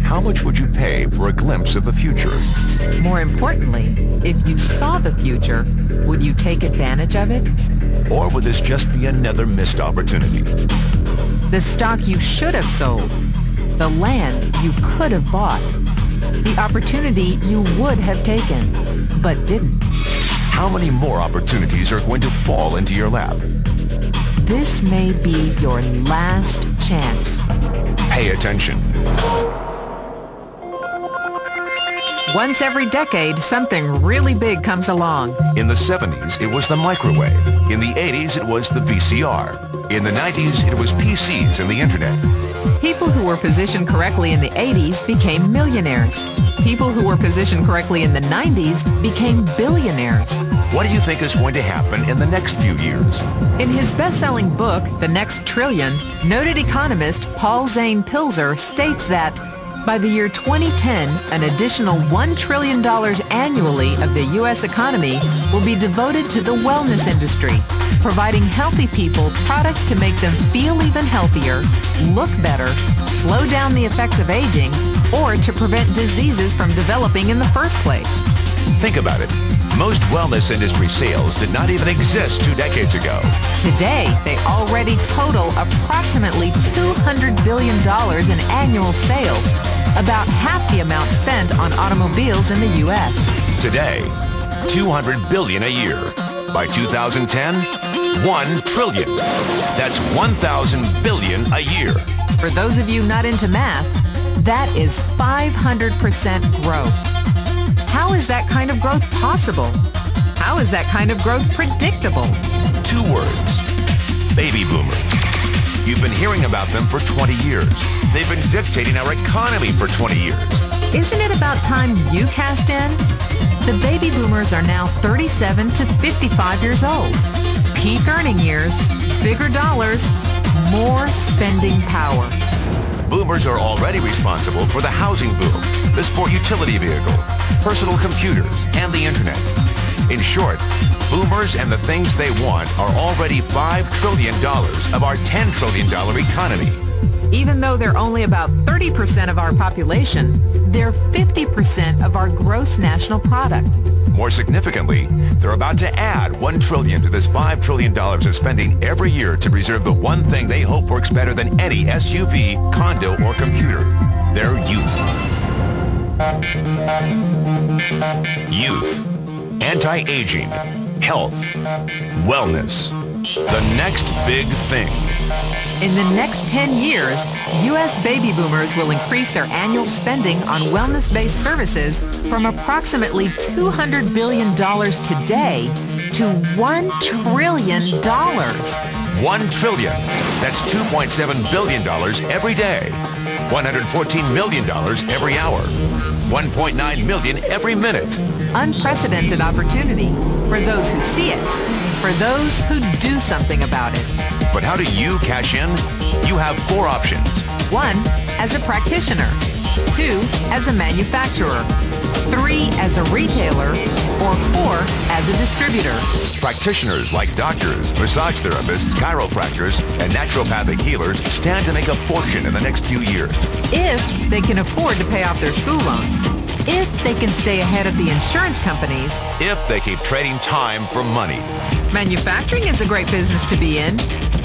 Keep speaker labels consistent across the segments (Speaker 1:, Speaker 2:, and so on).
Speaker 1: How much would you pay for a glimpse of the future?
Speaker 2: More importantly, if you saw the future, would you take advantage of it?
Speaker 1: Or would this just be another missed opportunity?
Speaker 2: The stock you should have sold, the land you could have bought, the opportunity you would have taken, but didn't.
Speaker 1: How many more opportunities are going to fall into your lap?
Speaker 2: This may be your last chance.
Speaker 1: Pay attention.
Speaker 2: Once every decade, something really big comes along.
Speaker 1: In the 70s, it was the microwave. In the 80s, it was the VCR. In the 90s, it was PCs and the internet.
Speaker 2: People who were positioned correctly in the 80s became millionaires. People who were positioned correctly in the 90s became billionaires.
Speaker 1: What do you think is going to happen in the next few years?
Speaker 2: In his best-selling book, The Next Trillion, noted economist Paul Zane Pilzer states that by the year 2010, an additional $1 trillion annually of the U.S. economy will be devoted to the wellness industry, providing healthy people products to make them feel even healthier, look better, slow down the effects of aging, or to prevent diseases from developing in the first place.
Speaker 1: Think about it. Most wellness industry sales did not even exist 2 decades ago.
Speaker 2: Today, they already total approximately $200 billion in annual sales, about half the amount spent on automobiles in the U.S.
Speaker 1: Today, $200 billion a year. By 2010, $1 trillion. That's 1,000 billion a year.
Speaker 2: For those of you not into math, that is 500% growth. How is that kind of growth possible? How is that kind of growth predictable?
Speaker 1: 2 words. Baby boomers. You've been hearing about them for 20 years. They've been dictating our economy for 20 years.
Speaker 2: Isn't it about time you cashed in? The baby boomers are now 37 to 55 years old. Peak earning years, bigger dollars, more spending power.
Speaker 1: Boomers are already responsible for the housing boom, the sport utility vehicle, personal computers, and the internet. In short, boomers and the things they want are already $5 trillion of our $10 trillion economy.
Speaker 2: Even though they're only about 30% of our population, they're 50% of our gross national product.
Speaker 1: More significantly, they're about to add $1 trillion to this $5 trillion of spending every year to preserve the one thing they hope works better than any SUV, condo, or computer: their youth. Youth, anti-aging, health, wellness. The next big thing.
Speaker 2: In the next 10 years, U.S. baby boomers will increase their annual spending on wellness-based services from approximately $200 billion today to $1 trillion.
Speaker 1: $1 trillion. That's $2.7 billion every day. $114 million every hour. $1.9 million every minute.
Speaker 2: Unprecedented opportunity for those who see it, for those who do something about it.
Speaker 1: But how do you cash in? You have 4 options.
Speaker 2: 1, as a practitioner. 2, as a manufacturer. 3, as a retailer. Or 4, as a distributor.
Speaker 1: Practitioners like doctors, massage therapists, chiropractors, and naturopathic healers stand to make a fortune in the next few years.
Speaker 2: If they can afford to pay off their school loans. If they can stay ahead of the insurance companies.
Speaker 1: If they keep trading time for money.
Speaker 2: Manufacturing is a great business to be in.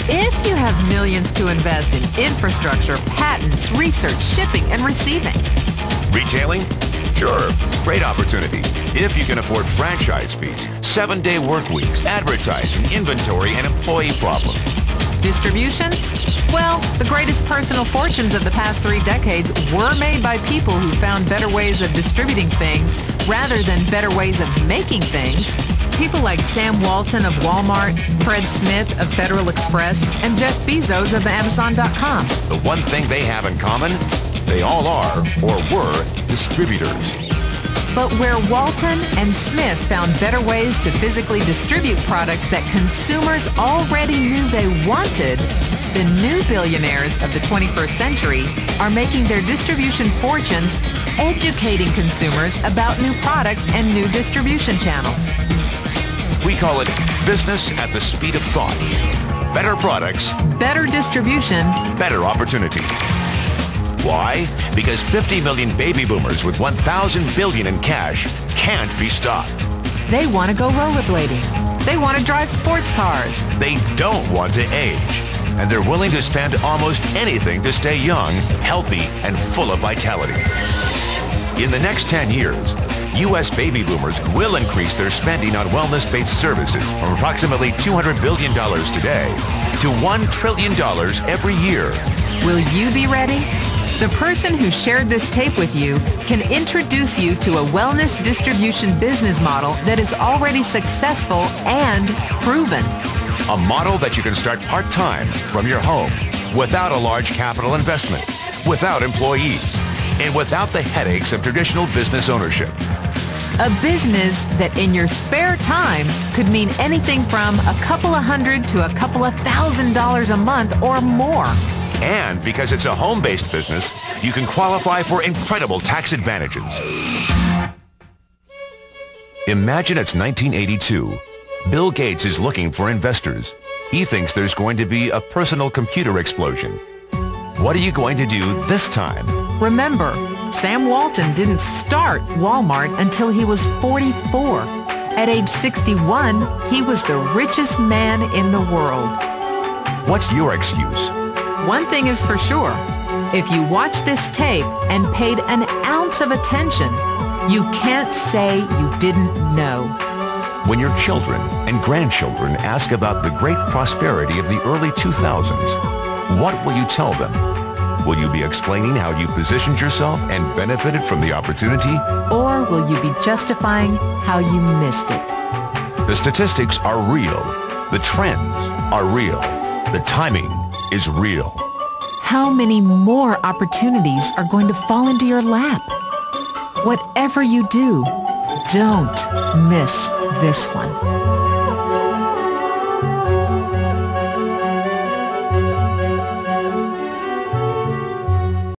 Speaker 2: If you have millions to invest in infrastructure, patents, research, shipping, and receiving.
Speaker 1: Retailing? Sure, great opportunity. If you can afford franchise fees, 7-day work weeks, advertising, inventory, and employee problems.
Speaker 2: Distribution? Well, the greatest personal fortunes of the past 3 decades were made by people who found better ways of distributing things rather than better ways of making things. People like Sam Walton of Walmart, Fred Smith of Federal Express, and Jeff Bezos of Amazon.com.
Speaker 1: The one thing they have in common, they all are, or were, distributors.
Speaker 2: But where Walton and Smith found better ways to physically distribute products that consumers already knew they wanted, the new billionaires of the 21st century are making their distribution fortunes educating consumers about new products and new distribution channels.
Speaker 1: We call it business at the speed of thought. Better products,
Speaker 2: better distribution,
Speaker 1: better opportunity. Why? Because 50 million baby boomers with 1,000 billion in cash can't be stopped.
Speaker 2: They want to go rollerblading. They want to drive sports cars.
Speaker 1: They don't want to age. And they're willing to spend almost anything to stay young, healthy, and full of vitality. In the next 10 years, U.S. baby boomers will increase their spending on wellness-based services from approximately $200 billion today to $1 trillion every year.
Speaker 2: Will you be ready? The person who shared this tape with you can introduce you to a wellness distribution business model that is already successful and proven.
Speaker 1: A model that you can start part-time from your home without a large capital investment, without employees, and without the headaches of traditional business ownership.
Speaker 2: A business that in your spare time could mean anything from a couple of $100 to a couple of $1,000 a month or more.
Speaker 1: And because it's a home-based business, you can qualify for incredible tax advantages. Imagine it's 1982. Bill Gates is looking for investors. He thinks there's going to be a personal computer explosion. What are you going to do this time?
Speaker 2: Remember, Sam Walton didn't start Walmart until he was 44. At age 61, he was the richest man in the world.
Speaker 1: What's your excuse?
Speaker 2: One thing is for sure. If you watch this tape and paid an ounce of attention, you can't say you didn't know.
Speaker 1: When your children and grandchildren ask about the great prosperity of the early 2000s, what will you tell them? Will you be explaining how you positioned yourself and benefited from the opportunity?
Speaker 2: Or will you be justifying how you missed it?
Speaker 1: The statistics are real. The trends are real. The timing is real.
Speaker 2: How many more opportunities are going to fall into your lap? Whatever you do, don't miss this one.